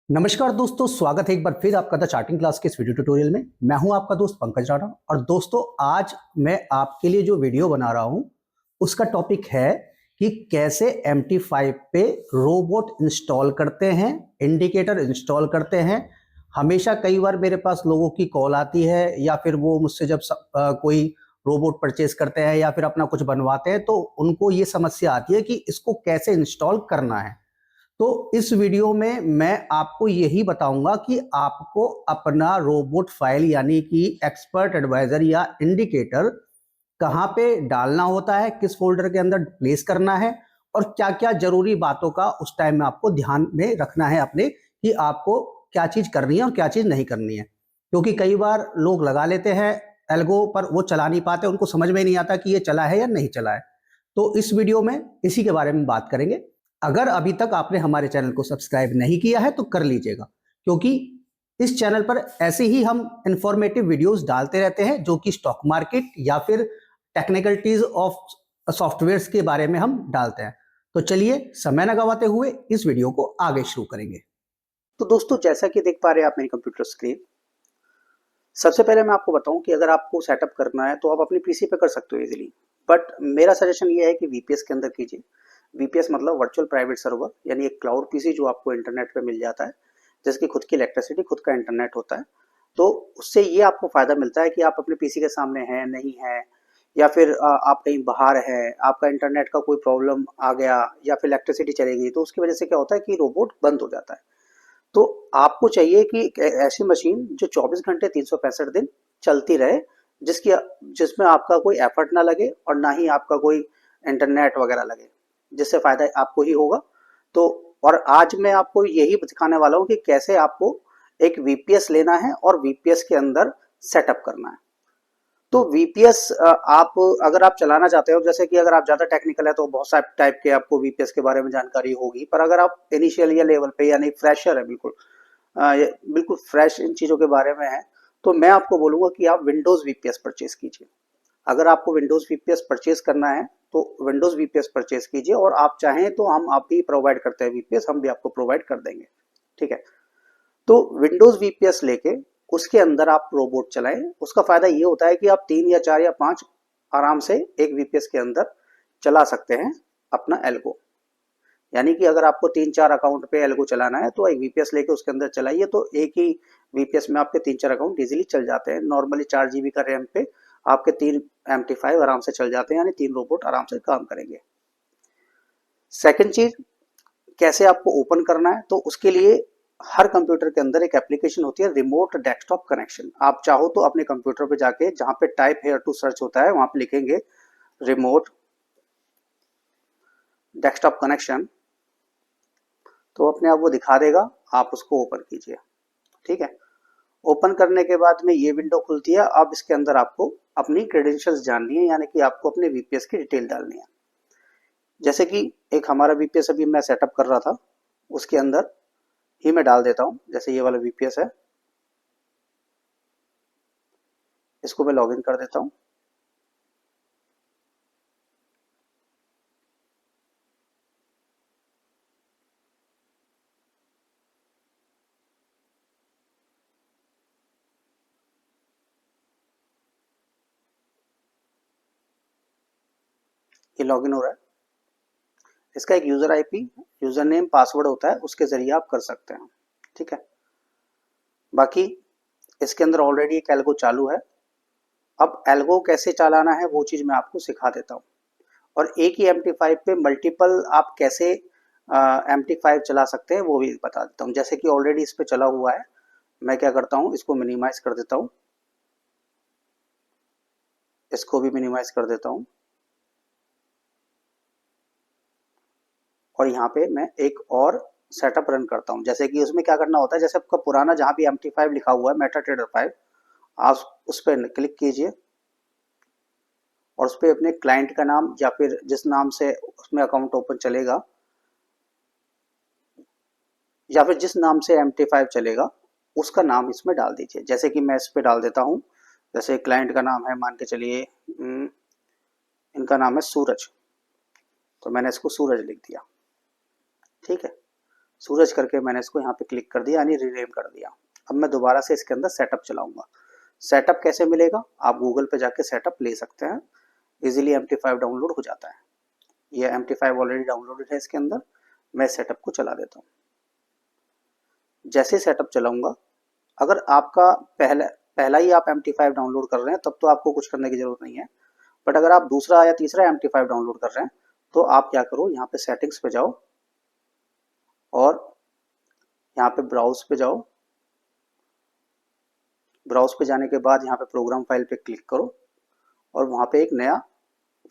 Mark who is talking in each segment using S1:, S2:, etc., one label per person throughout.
S1: नमस्कार दोस्तों, स्वागत है एक बार फिर आपका द चार्टिंग क्लास के इस वीडियो ट्यूटोरियल में। मैं हूं आपका दोस्त पंकज राणा और दोस्तों आज मैं आपके लिए जो वीडियो बना रहा हूं उसका टॉपिक है कि कैसे MT5 पे रोबोट इंस्टॉल करते हैं, इंडिकेटर इंस्टॉल करते हैं। हमेशा कई बार मेरे पास लोगों की कॉल आती है या फिर वो मुझसे जब कोई रोबोट परचेज करते हैं या फिर अपना कुछ बनवाते हैं तो उनको ये समस्या आती है कि इसको कैसे इंस्टॉल करना है। तो इस वीडियो में मैं आपको यही बताऊंगा कि आपको अपना रोबोट फाइल यानी कि एक्सपर्ट एडवाइजर या इंडिकेटर कहाँ पे डालना होता है, किस फोल्डर के अंदर प्लेस करना है और क्या क्या जरूरी बातों का उस टाइम में आपको ध्यान में रखना है अपने कि आपको क्या चीज करनी है और क्या चीज नहीं करनी है। क्योंकि कई बार लोग लगा लेते हैं एल्गो पर वो चला नहीं पाते, उनको समझ में नहीं आता कि ये चला है या नहीं चला है। तो इस वीडियो में इसी के बारे में बात करेंगे। अगर अभी तक आपने हमारे चैनल को सब्सक्राइब नहीं किया है तो कर लीजिएगा, क्योंकि इस चैनल पर ऐसे ही हम इंफॉर्मेटिव वीडियोस डालते रहते हैं जो कि स्टॉक मार्केट या फिर टेक्निकलिटीज ऑफ सॉफ्टवेयर्स के बारे में हम डालते हैं। तो चलिए समय न गवाते हुए इस वीडियो को आगे शुरू करेंगे। तो दोस्तों, जैसा कि देख पा रहे हैं आप मेरी कंप्यूटर स्क्रीन, सबसे पहले मैं आपको बताऊं कि अगर आपको सेटअप करना है तो आप अपनी पीसी पे कर सकते हो इजीली, बट मेरा सजेशन ये है कि वीपीएस के अंदर कीजिए। वीपीएस मतलब वर्चुअल प्राइवेट सर्वर, यानी एक क्लाउड पीसी जो आपको इंटरनेट पे मिल जाता है, जिसकी खुद की इलेक्ट्रिसिटी, खुद का इंटरनेट होता है। तो उससे ये आपको फायदा मिलता है कि आप अपने पीसी के सामने हैं, नहीं है, या फिर आप कहीं बाहर हैं, आपका इंटरनेट का कोई प्रॉब्लम आ गया या फिर इलेक्ट्रिसिटी चली गई, तो उसकी वजह से क्या होता है कि रोबोट बंद हो जाता है। तो आपको चाहिए कि एक ऐसी मशीन जो 24 घंटे 365 दिन चलती रहे, जिसकी जिसमें आपका कोई एफर्ट ना लगे और ना ही आपका कोई इंटरनेट वगैरह लगे, जिससे फायदा आपको ही होगा। तो और आज मैं आपको यही दिखाने वाला हूँ कि कैसे आपको एक वीपीएस लेना है और वीपीएस के अंदर सेटअप करना है। तो वीपीएस आप अगर आप चलाना चाहते हो, जैसे कि अगर आप ज़्यादा टेक्निकल है तो बहुत सारे टाइप के आपको वीपीएस के बारे में जानकारी होगी, पर अगर आप इनिशियल या लेवल पे यानी फ्रेशर है, बिल्कुल बिल्कुल फ्रेश इन चीज़ों के बारे में है, तो मैं आपको बोलूँगा कि आप विंडोज़ वीपीएस परचेज कीजिए। अगर आपको विंडोज़ वीपीएस परचेज करना है तो विंडोज़ वीपीएस परचेज कीजिए, और आप चाहें तो हम आप भी प्रोवाइड करते हैं वीपीएस, हम भी आपको प्रोवाइड कर देंगे। ठीक है, तो विंडोज वीपीएस लेके उसके अंदर आप रोबोट चलाएं। उसका फायदा ये होता है कि आप 3 या 4 या 5 आराम से एक वीपीएस के अंदर चला सकते हैं अपना एल्गो। यानी कि अगर आपको 3-4 अकाउंट पे एल्गो चलाना है तो एक वीपीएस लेके उसके अंदर चलाइए, तो एक ही वीपीएस में आपके 3-4 अकाउंट इजीली चल जाते हैं। नॉर्मली 4 GB का रैम पे आपके 3 MT5 आराम से चल जाते हैं, यानी 3 रोबोट आराम से काम करेंगे। सेकंड चीज, कैसे आपको ओपन करना है, तो उसके लिए हर कंप्यूटर के अंदर एक एप्लीकेशन होती है, रिमोट डेस्कटॉप कनेक्शन। आप चाहो तो अपने कंप्यूटर पे जाके जहां पे टाइप हेयर टू सर्च होता है वहां पे लिखेंगे रिमोट डेस्कटॉप कनेक्शन, तो अपने आप वो दिखा देगा। आप उसको ओपन कीजिए। ठीक है, ओपन करने के बाद में ये विंडो खुलती है। अब इसके अंदर आपको अपनी क्रेडेंशियल्स जाननी है, यानी कि आपको अपने वीपीएस की डिटेल डालनी है। जैसे कि एक हमारा वीपीएस अभी मैं सेटअप कर रहा था, उसके अंदर ही मैं डाल देता हूं। जैसे ये वाला वीपीएस है, इसको मैं लॉगिन कर देता हूं। ये लॉगिन हो रहा है। इसका एक user IP, user name, password होता है, उसके जरिए आप कर सकते हैं। ठीक है, बाकी इसके अंदर ऑलरेडी एक एल्गो चालू है। अब एल्गो कैसे चलाना है वो चीज मैं आपको सिखा देता हूँ। और एक ही MT5 पे मल्टीपल आप कैसे MT5 चला सकते हैं वो भी बता देता हूँ। जैसे कि ऑलरेडी इस पे चला हुआ है, मैं क्या करता हूँ, इसको मिनिमाइज कर देता हूँ, इसको भी मिनिमाइज कर देता हूँ, और यहाँ पे मैं एक और सेटअप रन करता हूँ। जैसे कि उसमें क्या करना होता है, जैसे आपका पुराना जहाँ भी MT5 लिखा हुआ है, मेटाट्रेडर 5, आप उस पर क्लिक कीजिए और उस पर अपने क्लाइंट का नाम या फिर जिस नाम से उसमें अकाउंट ओपन चलेगा या फिर जिस नाम से MT5 चलेगा उसका नाम इसमें डाल दीजिए। जैसे कि मैं इस पे डाल देता हूँ, जैसे क्लाइंट का नाम है, मान के चलिए इनका नाम है सूरज, तो मैंने इसको सूरज लिख दिया। ठीक है, सूरज करके मैंने इसको यहाँ पे क्लिक कर दिया, यानी रीनेम कर दिया। अब मैं दोबारा से इसके अंदर सेटअप चलाऊंगा। सेटअप कैसे मिलेगा? आप गूगल पे जाके सेटअप ले सकते हैं, इजीली MT5 डाउनलोड हो जाता है। ये MT5 ऑलरेडी डाउनलोडेड है इसके अंदर। मैं सेटअप को चला देता हूँ। जैसे सेटअप चलाऊंगा, अगर आपका पहला ही आप MT5 डाउनलोड कर रहे हैं तब तो आपको कुछ करने की जरूरत नहीं है, बट अगर आप दूसरा या तीसरा MT5 डाउनलोड कर रहे हैं तो आप क्या करो, यहाँ पे सेटिंग्स पे जाओ और यहाँ पे ब्राउज पे जाओ। ब्राउज पे जाने के बाद यहाँ पे प्रोग्राम फाइल पे क्लिक करो और वहाँ पे एक नया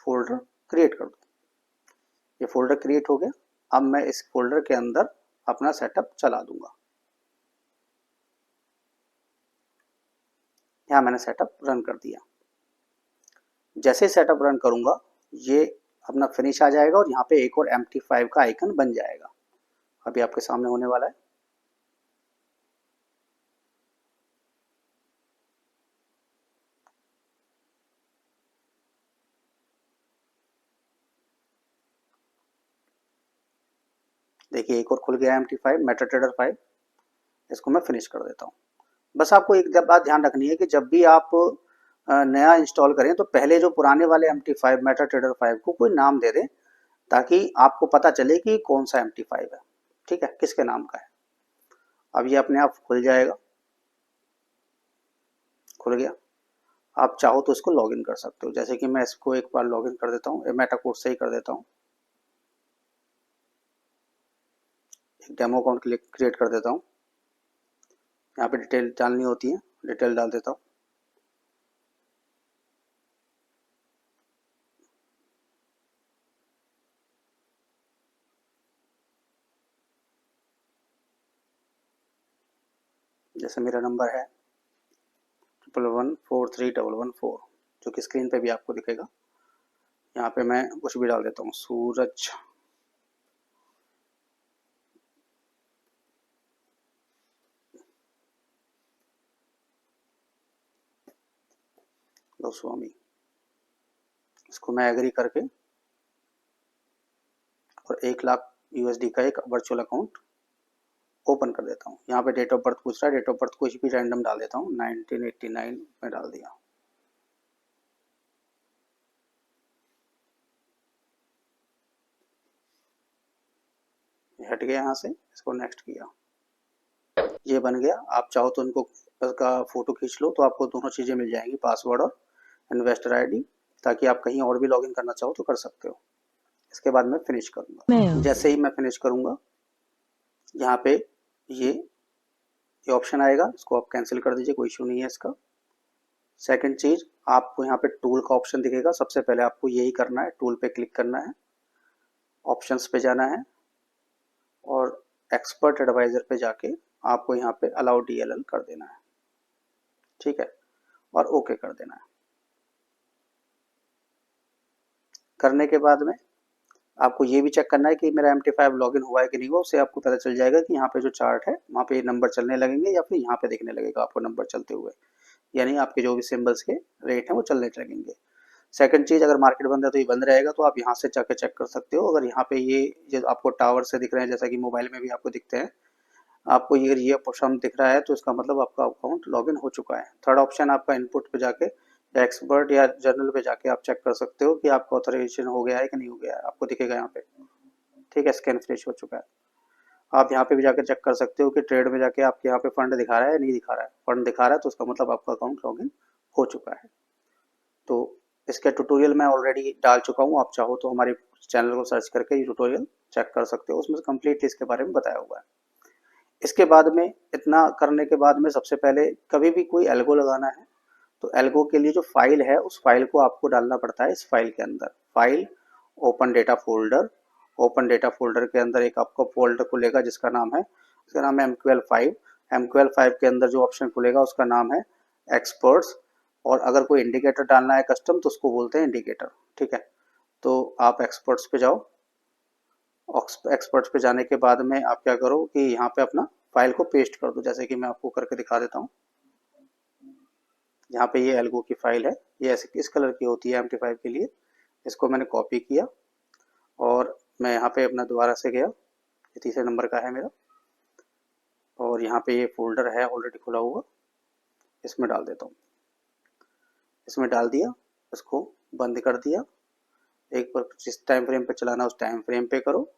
S1: फोल्डर क्रिएट कर दो। ये फोल्डर क्रिएट हो गया। अब मैं इस फोल्डर के अंदर अपना सेटअप चला दूंगा। यहाँ मैंने सेटअप रन कर दिया। जैसे सेटअप रन करूंगा, ये अपना फिनिश आ जाएगा और यहाँ पे एक और MT5 का आइकन बन जाएगा। अभी आपके सामने होने वाला है। देखिए एक और खुल गया MT5 मेटाट्रेडर 5। इसको मैं फिनिश कर देता हूँ। बस आपको एक बात ध्यान रखनी है कि जब भी आप नया इंस्टॉल करें तो पहले जो पुराने वाले MT5 मेटाट्रेडर 5 को कोई नाम दे दें, ताकि आपको पता चले कि कौन सा MT5 है, ठीक है, किसके नाम का है। अब ये अपने आप खुल जाएगा। खुल गया। आप चाहो तो इसको लॉगिन कर सकते हो, जैसे कि मैं इसको एक बार लॉगिन कर देता हूँ, मेटा कोड से ही कर देता हूँ। एक डेमो अकाउंट क्रिएट कर देता हूँ। यहाँ पे डिटेल डालनी होती है, डिटेल डाल देता हूँ। जैसे मेरा नंबर है 11143114, जो कि स्क्रीन पे भी आपको दिखेगा। यहाँ पे मैं कुछ भी डाल देता हूँ, सूरज। गोस्वामी। इसको मैं एग्री करके और 1,00,000 USD का एक वर्चुअल अकाउंट ओपन कर देता हूँ। यहाँ पे डेट ऑफ बर्थ पूछ रहा है, डेट ऑफ बर्थ कुछ भी रैंडम डाल देता हूँ, 1989 में डाल दिया। हट गया यहाँ से, इसको नेक्स्ट किया, ये बन गया। आप चाहो तो इनको का फोटो खींच लो तो आपको दोनों चीज़ें मिल जाएंगी, पासवर्ड और इन्वेस्टर आईडी, ताकि आप कहीं और भी लॉगिन करना चाहो तो कर सकते हो। इसके बाद मैं फिनिश करूँगा। जैसे ही मैं फिनिश करूँगा, यहाँ पे ये ऑप्शन आएगा, इसको आप कैंसिल कर दीजिए, कोई इशू नहीं है इसका। सेकंड चीज़, आपको यहाँ पे टूल का ऑप्शन दिखेगा। सबसे पहले आपको यही करना है, टूल पे क्लिक करना है, ऑप्शंस पे जाना है और एक्सपर्ट एडवाइजर पे जाके आपको यहाँ पे अलाउ DLL कर देना है, ठीक है, और ओके कर देना है। करने के बाद में आपको ये भी चेक करना है कि मेरा MT5 लॉगिन हुआ है कि नहीं हुआ। उससे आपको पता चल जाएगा कि यहाँ पे जो चार्ट है वहाँ पे नंबर चलने लगेंगे या फिर यहाँ पे दिखने लगेगा आपको नंबर चलते हुए, यानी आपके जो भी सिंबल्स के रेट हैं वो चलने लगेंगे। सेकंड चीज़, अगर मार्केट बंद है तो ये बंद रहेगा, तो आप यहाँ से जाके चेक कर सकते हो। अगर यहाँ पे ये जो आपको टावर से दिख रहे हैं, जैसा कि मोबाइल में भी आपको दिखते हैं, आपको ये ऑप्शन दिख रहा है तो इसका मतलब आपका अकाउंट लॉगिन हो चुका है। थर्ड ऑप्शन आपका इनपुट पे जाके या एक्सपर्ट या जर्नल पे जाके आप चेक कर सकते हो कि आपका ऑथराइजेशन हो गया है कि नहीं हो गया है, आपको दिखेगा यहाँ पे, ठीक है, स्कैन फिनिश हो चुका है। आप यहाँ पे भी जाके चेक कर सकते हो कि ट्रेड में जाके आपके यहाँ पे फंड दिखा रहा है या नहीं दिखा रहा है। फंड दिखा रहा है तो उसका मतलब आपका अकाउंट लॉगिन हो चुका है। तो इसके ट्यूटोरियल मैं ऑलरेडी डाल चुका हूँ, आप चाहो तो हमारे चैनल को सर्च करके ये ट्यूटोरियल चेक कर सकते हो, उसमें कंप्लीटली इसके बारे में बताया हुआ है। इसके बाद में, इतना करने के बाद में, सबसे पहले कभी भी कोई एल्गो लगाना है तो एल्गो के लिए जो फाइल है उस फाइल को आपको डालना पड़ता है इस फाइल के अंदर। File, open data folder. Open data folder के अंदर एक आपको फोल्डर खुलेगा जिसका नाम है MQL5। MQL5 के अंदर जो ऑप्शन खुलेगा उसका नाम है एक्सपर्ट्स, और अगर कोई इंडिकेटर डालना है कस्टम तो उसको बोलते हैं इंडिकेटर, ठीक है। तो आप एक्सपर्ट्स पे जाओ। एक्सपर्ट्स पे जाने के बाद में आप क्या करो कि यहाँ पे अपना फाइल को पेस्ट कर दो, जैसे कि मैं आपको करके दिखा देता हूँ। यहाँ पे ये एल्गो की फाइल है, ये ऐसे इस कलर की होती है MT5 के लिए। इसको मैंने कॉपी किया और मैं यहाँ पे अपना दोबारा से गया ये तीसरे नंबर का है मेरा, और यहाँ पे ये फोल्डर है ऑलरेडी खुला हुआ, इसमें डाल देता हूँ। इसमें डाल दिया, इसको बंद कर दिया। एक बार जिस टाइम फ्रेम पे चलाना उस टाइम फ्रेम पे करो।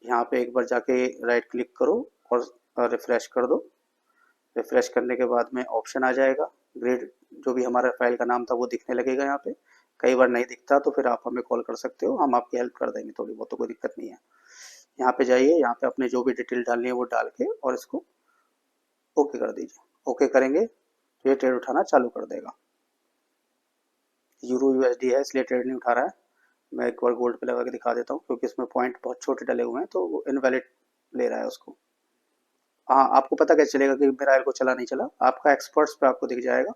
S1: यहाँ पे एक बार जाके राइट क्लिक करो और रिफ्रेश कर दो। रिफ्रेश करने के बाद में ऑप्शन आ जाएगा, ग्रेड जो भी हमारा फाइल का नाम था वो दिखने लगेगा यहाँ पे। कई बार नहीं दिखता तो फिर आप हमें कॉल कर सकते हो, हम आपकी हेल्प कर देंगे थोड़ी बहुत, तो कोई दिक्कत नहीं है। यहाँ पे जाइए, यहाँ पे अपने जो भी डिटेल डालनी है वो डाल के और इसको ओके कर दीजिए। ओके करेंगे तो ये ट्रेड उठाना चालू कर देगा। यूरो यूएसडी है इसलिए ट्रेड नहीं उठा रहा है। मैं एक बार गोल्ड पे लगा के दिखा देता हूँ, क्योंकि इसमें पॉइंट बहुत छोटे डले हुए हैं तो वो इनवैलिड ले रहा है उसको। हाँ, आपको पता कैसे चलेगा कि मेरा एल्गो चला नहीं चला? आपका एक्सपर्ट्स पे आपको दिख जाएगा,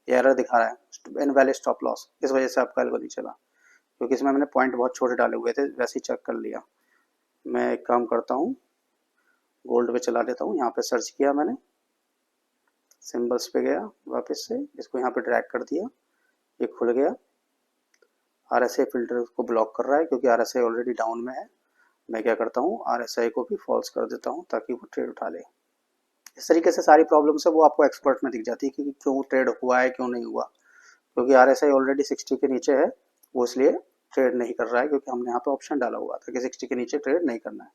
S1: ये एरर दिखा रहा है इनवैलिड स्टॉप लॉस, इस वजह से आपका एल्गो नहीं चला, क्योंकि इसमें मैंने पॉइंट बहुत छोटे डाले हुए थे, वैसे ही चेक कर लिया। मैं एक काम करता हूँ, गोल्ड पे चला लेता हूँ। यहाँ पे सर्च किया मैंने, सिंबल्स पे गया वापस से, इसको यहाँ पे ड्रैग कर दिया, ये खुल गया। RSI फिल्टर को ब्लॉक कर रहा है क्योंकि RSI ऑलरेडी डाउन में है। मैं क्या करता हूँ, RSI को भी फॉल्स कर देता हूँ ताकि वो ट्रेड उठा ले। इस तरीके से सारी प्रॉब्लम्स है वो आपको एक्सपर्ट में दिख जाती है कि क्यों ट्रेड हुआ है क्यों नहीं हुआ। क्योंकि RSI ऑलरेडी 60 के नीचे है, वो इसलिए ट्रेड नहीं कर रहा है, क्योंकि हमने यहाँ पे ऑप्शन डाला हुआ था कि 60 के नीचे ट्रेड नहीं करना है।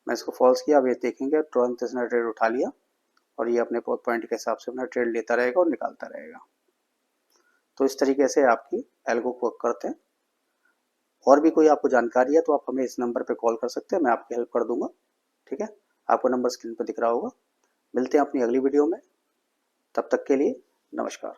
S1: मैं इसको फॉल्स किया, अब ये देखेंगे तुरंत इसने ट्रेड उठा लिया, और ये अपने पॉइंट के हिसाब से अपना ट्रेड लेता रहेगा और निकालता रहेगा। तो इस तरीके से आपकी एल्गो वर्क करते हैं। और भी कोई आपको जानकारी है तो आप हमें इस नंबर पे कॉल कर सकते हैं, मैं आपकी हेल्प कर दूंगा। ठीक है, आपको नंबर स्क्रीन पर दिख रहा होगा। मिलते हैं अपनी अगली वीडियो में, तब तक के लिए नमस्कार।